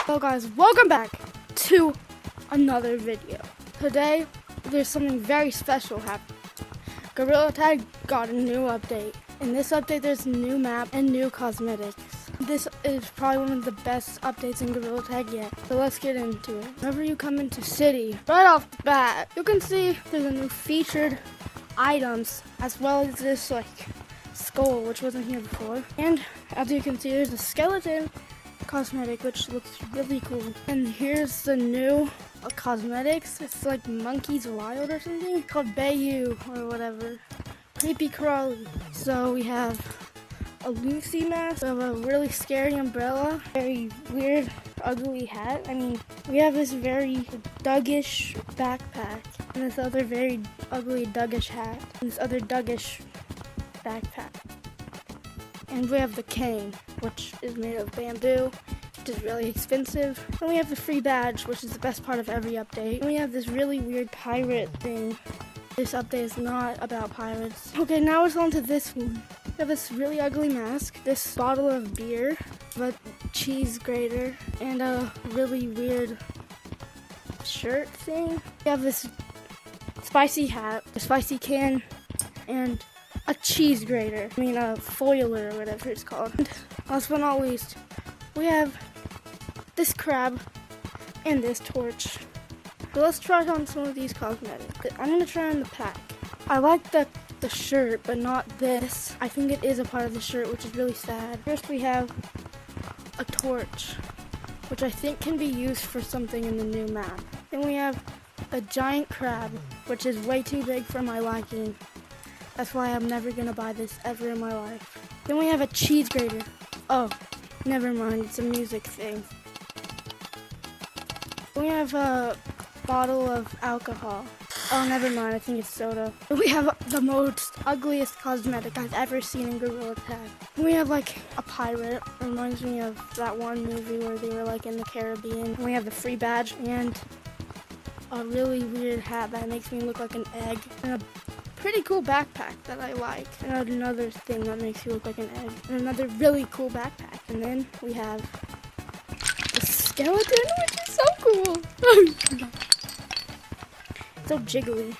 Hello guys, welcome back to another video. Today, there's something very special happening. Gorilla Tag got a new update. In this update, there's a new map and new cosmetics. This is probably one of the best updates in Gorilla Tag yet. So let's get into it. Whenever you come into City, right off the bat, you can see there's a new featured items as well as this skull, which wasn't here before. And as you can see, there's a skeleton cosmetic, which looks really cool. And here's the new cosmetics. It's like Monkey's Wild or something. It's called Bayou or whatever. Creepy crawly. So we have a Lucy mask. We have a really scary umbrella. Very weird, ugly hat. I mean, we have this very Dougish backpack. And this other very ugly Dougish hat. And this other Dougish backpack. And we have the cane, which is made of bamboo, which is really expensive. And we have the free badge, which is the best part of every update. And we have this really weird pirate thing. This update is not about pirates. Okay, now it's on to this one. We have this really ugly mask, this bottle of beer, a cheese grater, and a really weird shirt thing. We have this spicy hat, a spicy can, and a cheese grater. I mean, a foiler or whatever it's called. And last but not least, we have this crab and this torch. So let's try on some of these cosmetics. I'm gonna try on the pack. I like the shirt, but not this. I think it is a part of the shirt, which is really sad. First we have a torch, which I think can be used for something in the new map. Then we have a giant crab, which is way too big for my liking. That's why I'm never gonna buy this ever in my life. Then we have a cheese grater. Oh, never mind, it's a music thing. We have a bottle of alcohol. Oh, never mind, I think it's soda. We have the most ugliest cosmetic I've ever seen in Gorilla Tag. We have like a pirate. It reminds me of that one movie where they were like in the Caribbean. And we have the free badge and a really weird hat that makes me look like an egg. And a pretty cool backpack that I like. And another thing that makes you look like an egg. And another really cool backpack. And then we have the skeleton, which is so cool. So jiggly.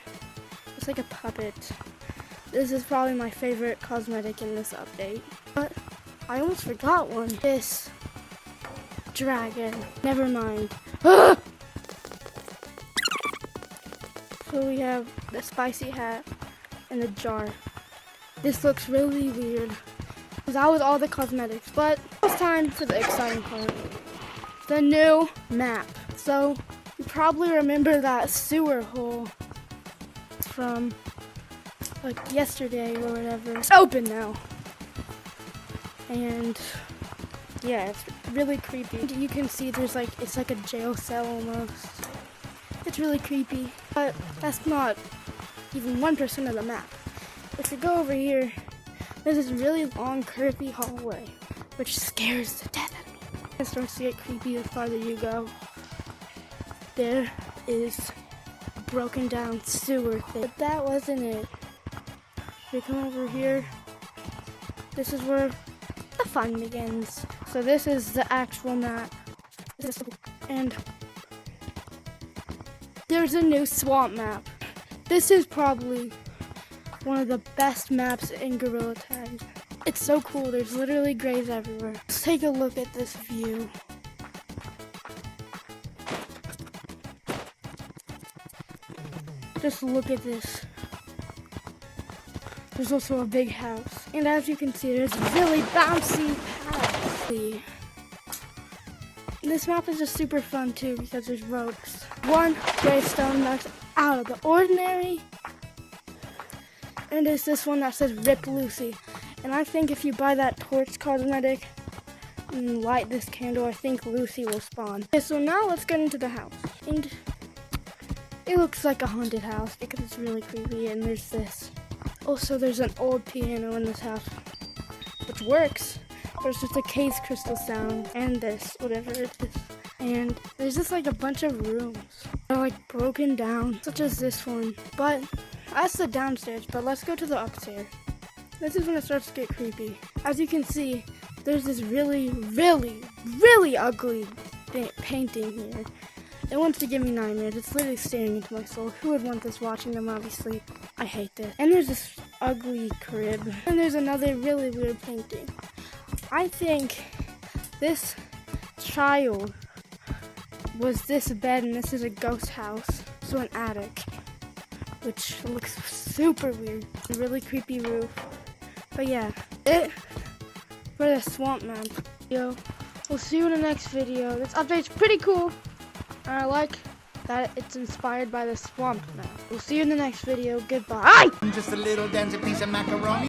It's like a puppet. This is probably my favorite cosmetic in this update. But I almost forgot one. This dragon. Never mind. So we have the spicy hat and the jar. This looks really weird. That was all the cosmetics, but it's time for the exciting part. The new map. So you probably remember that sewer hole from like yesterday or whatever. It's open now. And yeah, it's really creepy. You can see there's it's like a jail cell almost. It's really creepy, but that's not even 1% of the map. If you go over here, there's this really long curvy hallway, which scares the death out of me. It starts to get creepy the farther you go. There is a broken down sewer thing. But that wasn't it. If you come over here, this is where the fun begins. So this is the actual map. And there's a new swamp map. This is probably one of the best maps in Gorilla Tag. It's so cool. There's literally graves everywhere. Let's take a look at this view. Just look at this. There's also a big house. And as you can see, there's a really bouncy path. This map is just super fun too because there's ropes. One gravestone that's out of the ordinary. And there's this one that says Rip Lucy. And I think if you buy that torch cosmetic and light this candle, I think Lucy will spawn. Okay, so now let's get into the house. And it looks like a haunted house because it's really creepy, and there's this. Also, there's an old piano in this house, which works. There's just a case crystal sound, and this, whatever it is. And there's just like a bunch of rooms. They're like broken down, such as this one. But that's the downstairs, but let's go to the upstairs. This is when it starts to get creepy. As you can see, there's this really ugly painting here. It wants to give me nightmares. It's literally staring into my soul. Who would want this watching them while we sleep? I hate this. And there's this ugly crib. And there's another really weird painting. I think this child was this bed, and this is a ghost house. So an attic, which looks super weird. A really creepy roof. But yeah, it for the swamp map. Yo, we'll see you in the next video. This update's pretty cool. And I like that it's inspired by the swamp map. We'll see you in the next video. Goodbye. Just a little dancing piece of macaroni.